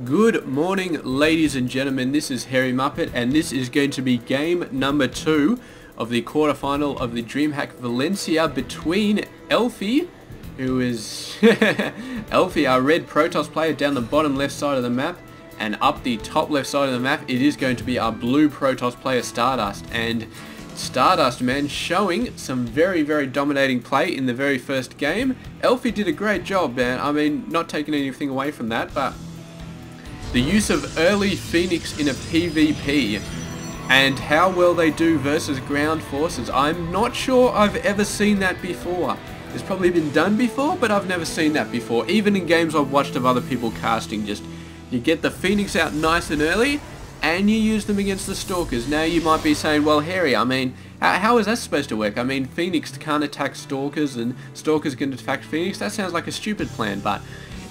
Good morning, ladies and gentlemen. This is Harry Muppet, and this is going to be game number 2 of the quarterfinal of the DreamHack Valencia between Elfi, who is Elfi, our red Protoss player, down the bottom left side of the map, and up the top left side of the map, it is going to be our blue Protoss player, StarDust. And StarDust, man, showing some very, very dominating play in the very first game. Elfi did a great job, man. I mean, not taking anything away from that, but the use of early Phoenix in a PvP and how well they do versus ground forces. I'm not sure I've ever seen that before. It's probably been done before, but I've never seen that before. Even in games I've watched of other people casting, just you get the Phoenix out nice and early and you use them against the Stalkers. Now you might be saying, well, Harry, I mean, how is that supposed to work? I mean, Phoenix can't attack Stalkers and Stalkers can attack Phoenix. That sounds like a stupid plan, but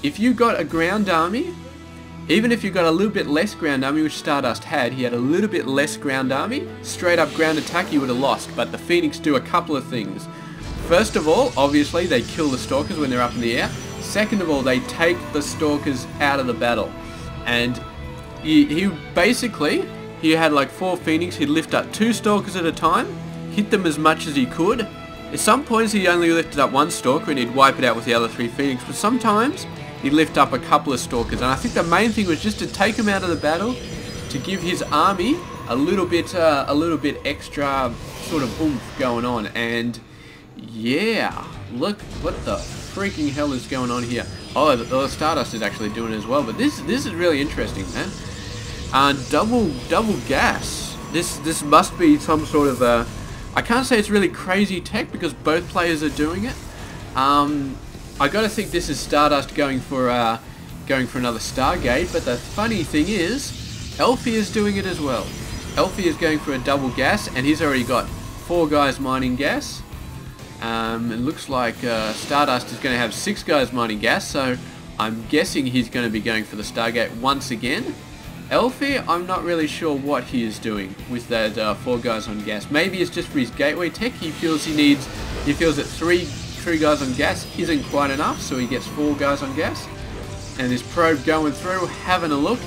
if you got a ground army, even if you got a little bit less ground army, which StarDust had, he had a little bit less ground army, straight up ground attack he would have lost. But the Phoenix do a couple of things. First of all, obviously, they kill the Stalkers when they're up in the air. Second of all, they take the Stalkers out of the battle. And he basically, he had like 4 Phoenix, he'd lift up 2 Stalkers at a time, hit them as much as he could. At some points he only lifted up 1 Stalker and he'd wipe it out with the other 3 Phoenix, but sometimes he'd lift up a couple of Stalkers. And I think the main thing was just to take him out of the battle, to give his army a little bit extra sort of oomph going on. And yeah, look what the freaking hell is going on here. Oh, the StarDust is actually doing it as well, but this is really interesting, man. Double gas. This must be some sort of a, I can't say it's really crazy tech because both players are doing it. I gotta think this is StarDust going for another Stargate, but the funny thing is, Elfi is doing it as well. Elfi is going for a double gas, and he's already got 4 guys mining gas. It looks like StarDust is going to have 6 guys mining gas, so I'm guessing he's going to be going for the Stargate once again. Elfi, I'm not really sure what he is doing with that 4 guys on gas. Maybe it's just for his gateway tech. He feels that 3 guys on gas isn't quite enough, so he gets 4 guys on gas. And this probe going through, having a look.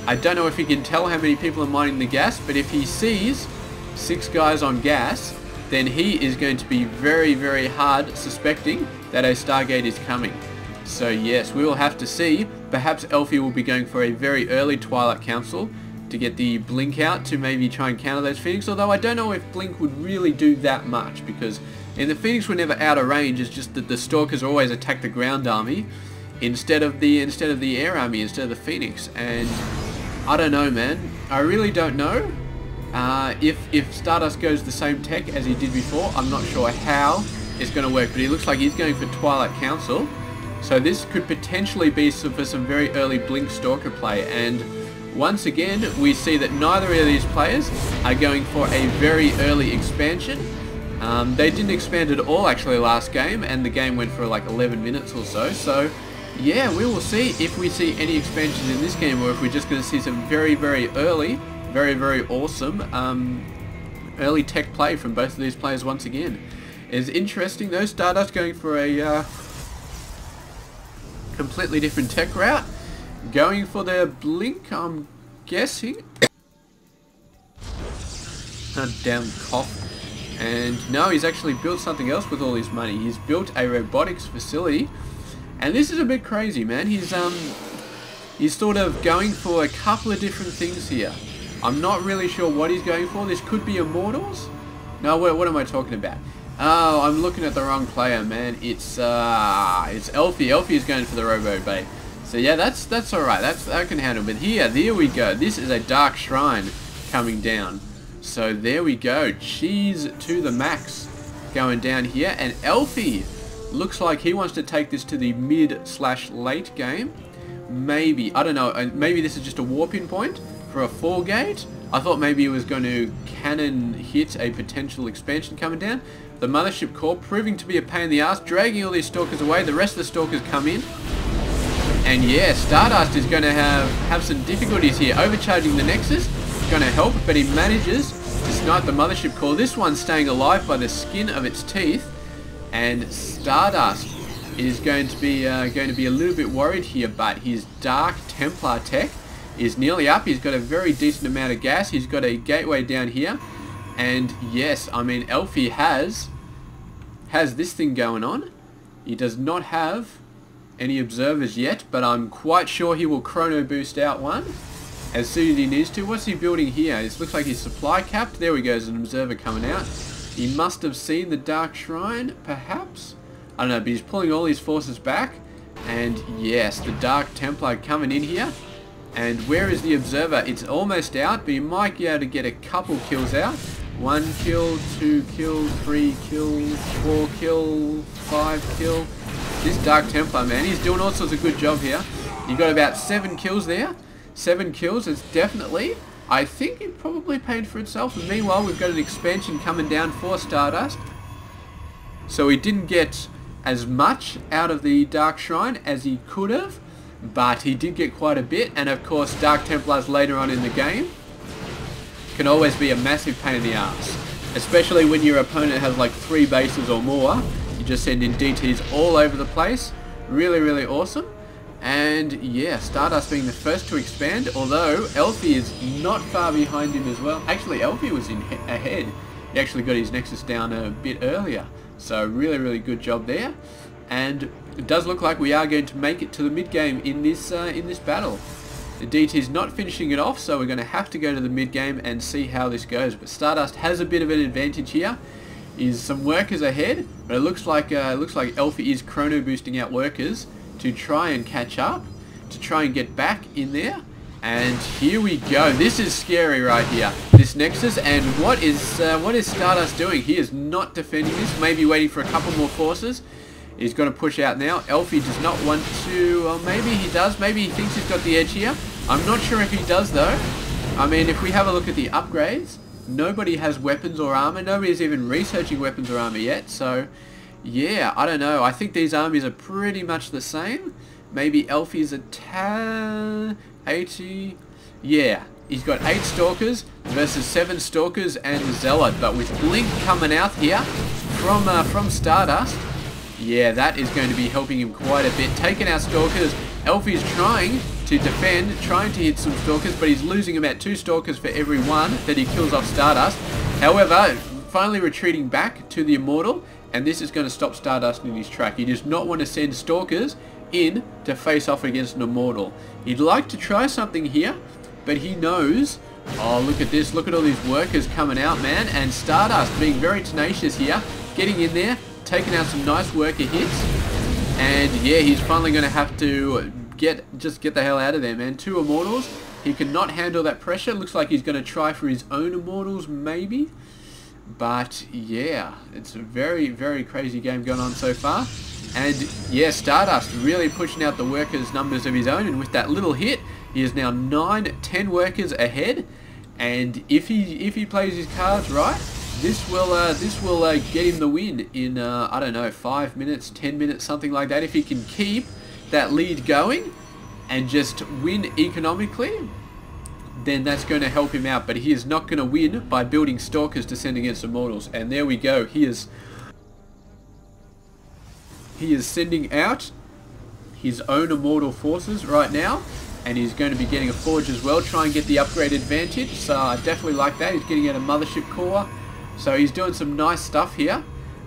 I don't know if he can tell how many people are mining the gas, but if he sees 6 guys on gas, then he is going to be very, very hard suspecting that a Stargate is coming. So yes, we will have to see. Perhaps Elfi will be going for a very early Twilight Council to get the Blink out to maybe try and counter those Phoenix, although I don't know if Blink would really do that much, because the Phoenix were never out of range. It's just that the Stalkers always attack the ground army instead of the air army, instead of the Phoenix. And I don't know, man. I really don't know. If StarDust goes the same tech as he did before, I'm not sure how it's going to work, but he looks like he's going for Twilight Council. So this could potentially be for some very early Blink Stalker play. And once again, we see that neither of these players are going for a very early expansion. They didn't expand at all actually last game, and the game went for like 11 minutes or so. So yeah, we will see if we see any expansions in this game, or if we're just going to see some very, very early, very, very awesome early tech play from both of these players once again. It's interesting though, StarDust going for a completely different tech route, going for their Blink, I'm guessing. Damn cough. And no, he's actually built something else with all his money. He's built a robotics facility, and this is a bit crazy, man. He's sort of going for a couple of different things here. I'm not really sure what he's going for. This could be Immortals. No, what am I talking about? Oh, I'm looking at the wrong player, man. It's Elfi. Elfi is going for the Robo Bay. So yeah, that's all right. That can handle. But there we go. This is a Dark Shrine coming down. So there we go. Cheese to the max going down here. And Elfi looks like he wants to take this to the mid/late game. Maybe, I don't know. Maybe this is just a warp-in point for a 4-gate. I thought maybe he was going to cannon hit a potential expansion coming down. The Mothership Core proving to be a pain in the ass, dragging all these Stalkers away. The rest of the Stalkers come in. And yeah, StarDust is going to have some difficulties here. Overcharging the Nexus is going to help, but he manages to snipe the Mothership Core. This one's staying alive by the skin of its teeth. And StarDust is going to be a little bit worried here, but his Dark Templar tech is nearly up. He's got a very decent amount of gas. He's got a gateway down here, and yes, I mean Elfi has this thing going on. He does not have any observers yet, but I'm quite sure he will chrono boost out one as soon as he needs to. What's he building here? It looks like he's supply capped. There we go, there's an observer coming out. He must have seen the Dark Shrine, perhaps? I don't know, but he's pulling all his forces back. And yes, the Dark Templar coming in here. And where is the observer? It's almost out, but you might be able to get a couple kills out. 1 kill, 2 kill, 3 kill, 4 kill, 5 kill. This Dark Templar, man, he's doing all sorts of good job here. You got about 7 kills there. 7 kills, it's definitely, I think it probably paid for itself. And meanwhile, we've got an expansion coming down for StarDust. So he didn't get as much out of the Dark Shrine as he could have, but he did get quite a bit. And of course, Dark Templars later on in the game can always be a massive pain in the ass, especially when your opponent has like 3 bases or more. You just send in DTs all over the place. Really, really awesome. And yeah, StarDust being the first to expand, although elfi is not far behind him as well. Actually, elfi was ahead. He actually got his Nexus down a bit earlier. So really, really good job there. And it does look like we are going to make it to the mid game in this battle. The DT's not finishing it off, so we're going to have to go to the mid game and see how this goes. But StarDust has a bit of an advantage here. Is some workers ahead, but it looks like elfi is chrono boosting out workers to try and catch up, to try and get back in there. And here we go. This is scary right here, this Nexus. And what is StarDust doing? He is not defending this, maybe waiting for a couple more forces. He's going to push out now. elfi does not want to, well, maybe he does, maybe he thinks he's got the edge here. I'm not sure if he does though. I mean, if we have a look at the upgrades, nobody has weapons or armor. Nobody's even researching weapons or armor yet, so yeah, I don't know. I think these armies are pretty much the same. Maybe elfi's a tad 80. Yeah, he's got 8 Stalkers versus 7 Stalkers and Zealot. But with Blink coming out here from StarDust, yeah, that is going to be helping him quite a bit. Taking out Stalkers. elfi's trying to defend, trying to hit some Stalkers, but he's losing about 2 Stalkers for every one that he kills off StarDust. However, finally retreating back to the Immortal. And this is going to stop StarDust in his track. He does not want to send Stalkers in to face off against an Immortal. He'd like to try something here, but he knows, oh, look at this, look at all these workers coming out, man. And StarDust being very tenacious here, getting in there, taking out some nice worker hits. And yeah, he's finally going to have to just get the hell out of there, man. 2 Immortals. He cannot handle that pressure. Looks like he's going to try for his own Immortals, maybe. But yeah, it's a very, very crazy game going on so far. And yeah, StarDust really pushing out the workers' numbers of his own. And with that little hit, he is now 9-10 workers ahead. And if he plays his cards right, this will get him the win in I don't know, 5 minutes, 10 minutes, something like that. If he can keep that lead going and just win economically, then that's going to help him out. But he is not going to win by building Stalkers to send against Immortals. And there we go. He is sending out his own Immortal forces right now. And he's going to be getting a Forge as well. Try and get the upgrade advantage. So I definitely like that. He's getting out a Mothership Core. So he's doing some nice stuff here.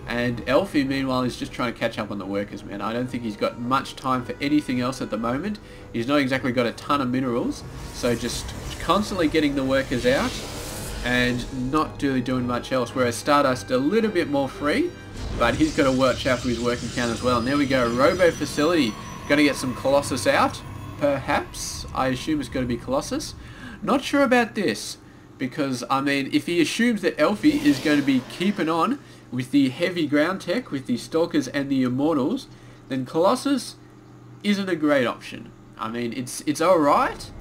And elfi, meanwhile, is just trying to catch up on the workers, man. I don't think he's got much time for anything else at the moment. He's not exactly got a ton of minerals. So just constantly getting the workers out and not really doing much else. Whereas StarDust a little bit more free, but he's got to watch out for his working count as well. And there we go, Robo Facility. Going to get some Colossus out, perhaps. I assume it's going to be Colossus. Not sure about this, because, I mean, if he assumes that elfi is going to be keeping on with the heavy ground tech, with the Stalkers and the Immortals, then Colossus isn't a great option. I mean, it's alright.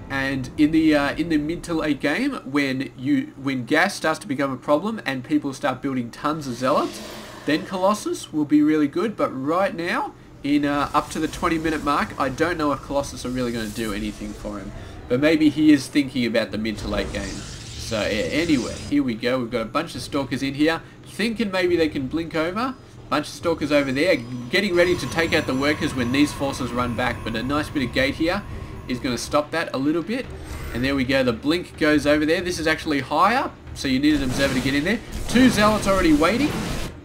And in the mid to late game, when gas starts to become a problem and people start building tons of Zealots, then Colossus will be really good. But right now, in up to the 20-minute mark, I don't know if Colossus are really going to do anything for him. But maybe he is thinking about the mid to late game. So yeah, anyway, here we go. We've got a bunch of Stalkers in here, thinking maybe they can blink over, Bunch of Stalkers over there, getting ready to take out the workers when these forces run back. But a nice bit of gate here is going to stop that a little bit. And there we go, the blink goes over there. This is actually higher, so you need an observer to get in there. 2 Zealots already waiting.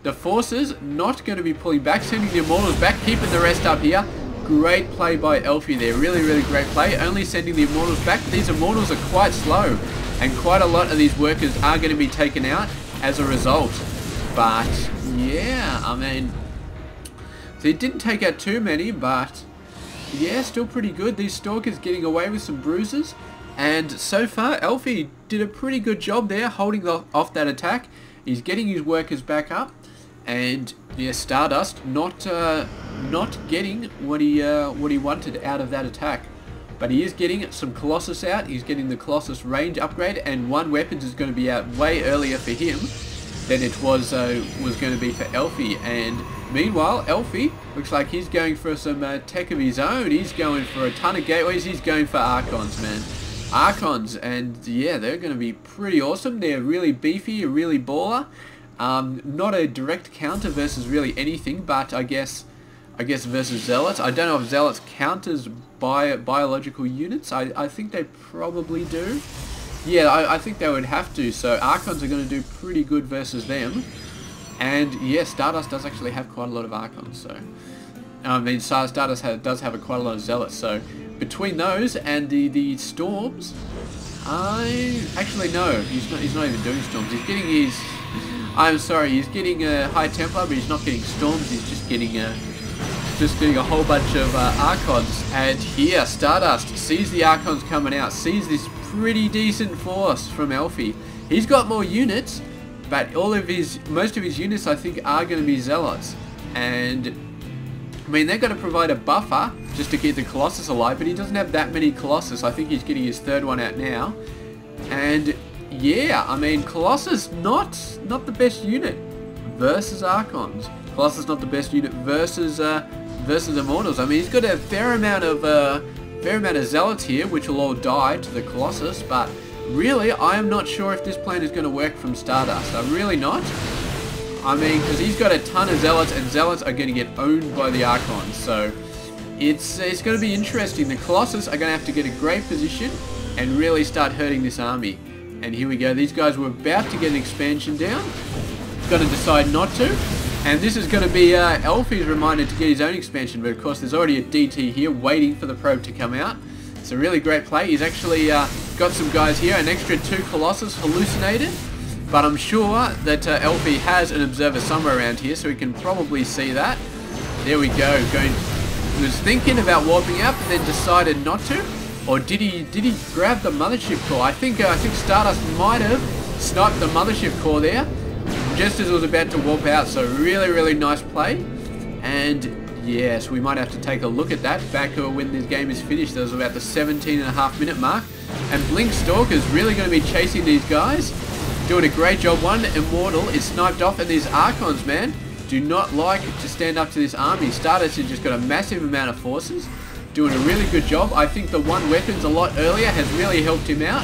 The forces not going to be pulling back, sending the Immortals back, keeping the rest up here. Great play by Elfie there, really, really great play. Only sending the Immortals back. These Immortals are quite slow, and quite a lot of these workers are going to be taken out as a result. But, yeah, I mean, they didn't take out too many, but, yeah, still pretty good. These Stalkers getting away with some bruises. And so far, Elfie did a pretty good job there, holding off that attack. He's getting his workers back up. And yeah, StarDust not getting what he wanted out of that attack, but he is getting some Colossus out. He's getting the Colossus range upgrade, and 1 weapons is going to be out way earlier for him than it was going to be for Elfie. And meanwhile, Elfie looks like he's going for some tech of his own. He's going for a ton of gateways. He's going for Archons, man. Archons, and yeah, they're going to be pretty awesome. They're really beefy, really baller. Not a direct counter versus really anything, but I guess versus Zealots. I don't know if Zealots count as biological units. I think they probably do. Yeah, I think they would have to. So Archons are going to do pretty good versus them. And yeah, StarDust does actually have quite a lot of Archons. So I mean, StarDust does have quite a lot of Zealots. So between those and the Storms, actually no, he's not even doing Storms. He's getting his. I'm sorry, he's getting a High Templar, but he's not getting Storms. He's just getting a whole bunch of Archons. And here, StarDust sees the Archons coming out, sees this pretty decent force from Elfie. He's got more units, but most of his units, I think, are going to be Zealots. And I mean, they're going to provide a buffer just to keep the Colossus alive, but he doesn't have that many Colossus. I think he's getting his 3rd one out now. And yeah, I mean, Colossus not the best unit versus Archons. Colossus not the best unit versus Immortals. I mean, he's got a fair amount of Zealots here, which will all die to the Colossus. But really, I am not sure if this plan is going to work from StarDust. I'm really not. I mean, because he's got a ton of Zealots, and Zealots are going to get owned by the Archons. So it's going to be interesting. The Colossus are going to have to get a great position and really start hurting this army. And here we go, these guys were about to get an expansion down, going to decide not to, and this is going to be Elfie's reminder to get his own expansion, but of course there's already a DT here waiting for the probe to come out. It's a really great play. He's actually got some guys here, an extra 2 Colossus hallucinated, but I'm sure that Elfie has an observer somewhere around here, so he can probably see that. There we go, he was thinking about warping out, but then decided not to. Or did he grab the mothership core? I think StarDust might have sniped the mothership core there just as it was about to warp out. So really, really nice play. And yes, we might have to take a look at that back when this game is finished. That was about the 17.5-minute mark. And Blink Stalker's really going to be chasing these guys. Doing a great job. 1 Immortal is sniped off, and these Archons, man, do not like to stand up to this army. StarDust has just got a massive amount of forces. Doing a really good job. I think the 1 weapons a lot earlier has really helped him out.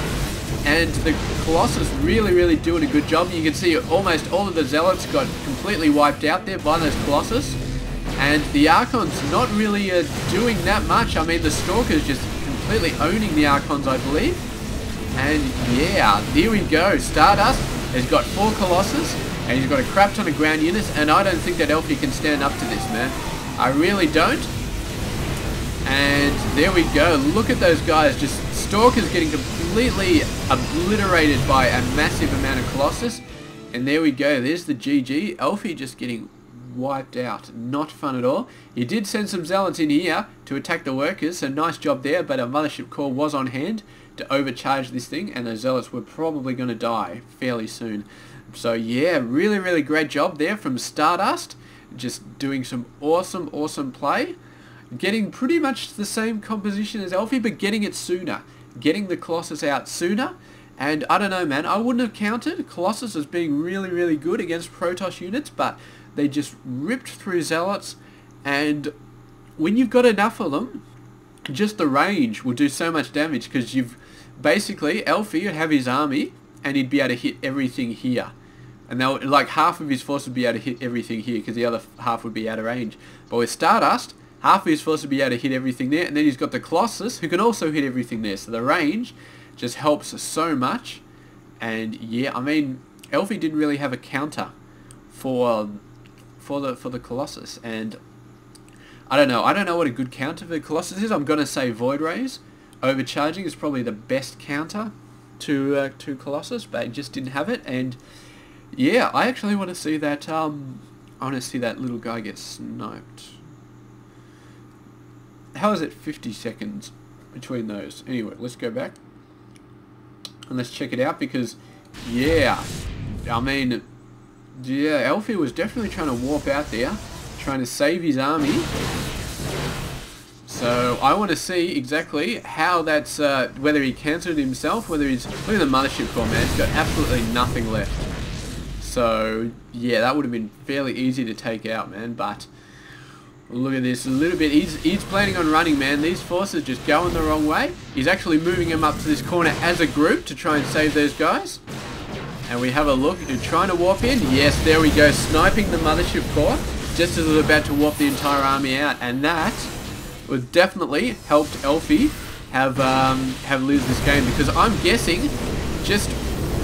And the Colossus really doing a good job. You can see almost all of the Zealots got completely wiped out there by those Colossus. And the Archons not really doing that much. I mean, the Stalker's just completely owning the Archons, I believe. And yeah, there we go. StarDust has got 4 Colossus, and he's got a crap ton of ground units, and I don't think that Elfie can stand up to this, man. I really don't. And there we go. Look at those guys. Just Stalkers getting completely obliterated by a massive amount of Colossus. And there we go. There's the GG. Elfie just getting wiped out. Not fun at all. He did send some Zealots in here to attack the workers. So nice job there. But a mothership core was on hand to overcharge this thing. And those Zealots were probably going to die fairly soon. So yeah, really great job there from StarDust. Just doing some awesome play. Getting pretty much the same composition as Elfie, but getting it sooner. Getting the Colossus out sooner. And I don't know, man, I wouldn't have counted Colossus as being really good against Protoss units, but they just ripped through Zealots. And when you've got enough of them, just the range will do so much damage, because you've basically, Elfie would have his army, and he'd be able to hit everything here. and they'll, like, half of his force would be able to hit everything here because the other half would be out of range. But with StarDust, half of his force would be able to hit everything there, and then he's got the Colossus who can also hit everything there. So the range just helps so much. And yeah, I mean, Elfi didn't really have a counter for the Colossus, and I don't know what a good counter for the Colossus is. I'm gonna say Void Rays. Overcharging is probably the best counter to Colossus, but it just didn't have it. And yeah, I actually want to see that. I want to see that little guy get sniped. How is it 50 seconds between those? Anyway, let's go back and let's check it out, because yeah, I mean, yeah, Elfi was definitely trying to warp out there, trying to save his army. So I want to see exactly how that's, whether he cancelled himself, whether he's, look at the mothership core, man, he's got absolutely nothing left. So yeah, that would have been fairly easy to take out, man, but look at this, a little bit, he's planning on running, man. These forces just going the wrong way. He's actually moving them up to this corner as a group to try and save those guys. And we have a look, trying to warp in. Yes, there we go, sniping the mothership core just as it was about to warp the entire army out, and that would definitely helped Elfi have lose this game, because I'm guessing just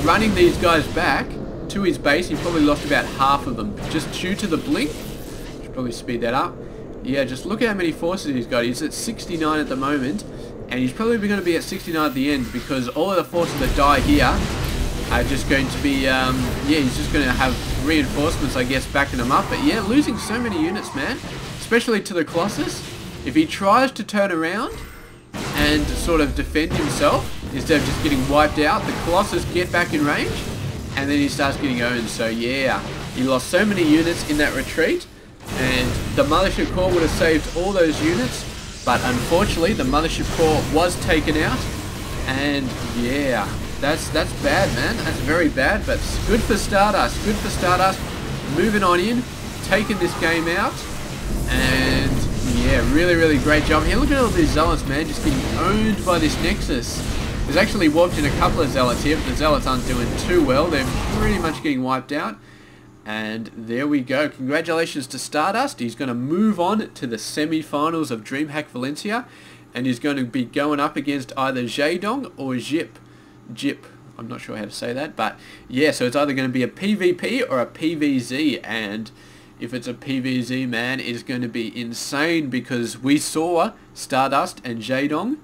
running these guys back to his base, he probably lost about half of them just due to the blink. Should probably speed that up. Yeah, just look at how many forces he's got. He's at 69 at the moment, and he's probably going to be at 69 at the end, because all of the forces that die here are just going to be, yeah, he's just going to have reinforcements, I guess, backing him up. But yeah, losing so many units, man, especially to the Colossus. If he tries to turn around and sort of defend himself, instead of just getting wiped out, the Colossus get back in range, and then he starts getting owned. So yeah, he lost so many units in that retreat, and the Mothership Core would have saved all those units, but unfortunately the Mothership Core was taken out, and yeah, that's bad, man. That's very bad, but good for StarDust. Good for StarDust. Moving on in, taking this game out, and yeah, really great job here. Look at all these Zealots, man, just getting owned by this Nexus. There's actually warped in a couple of Zealots here, but the Zealots aren't doing too well. They're pretty much getting wiped out. And there we go. Congratulations to StarDust. He's going to move on to the semi-finals of DreamHack Valencia, and he's going to be going up against either xhaidong or Jip. I'm not sure how to say that, but yeah, so it's either going to be a PvP or a PvZ, and if it's a PvZ, man, it's going to be insane, because we saw StarDust and xhaidong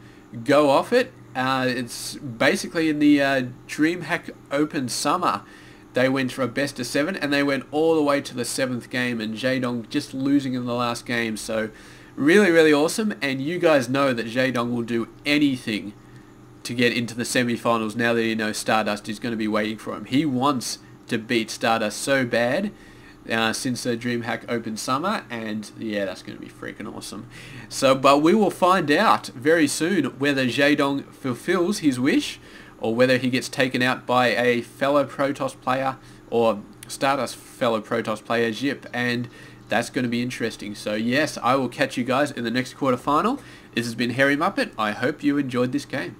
go off it. It's basically in the DreamHack Open Summer. They went for a best of 7, and they went all the way to the 7th game, and xhaidong just losing in the last game. So really awesome, and you guys know that xhaidong will do anything to get into the semi-finals now that he knows StarDust is going to be waiting for him. He wants to beat StarDust so bad since the DreamHack Open Summer, and yeah, that's going to be freaking awesome. So, but we will find out very soon whether xhaidong fulfills his wish, or whether he gets taken out by a fellow Protoss player, or StarDust fellow Protoss player, Jip, and that's going to be interesting. So yes, I will catch you guys in the next quarterfinal. This has been Hairy Muppet. I hope you enjoyed this game.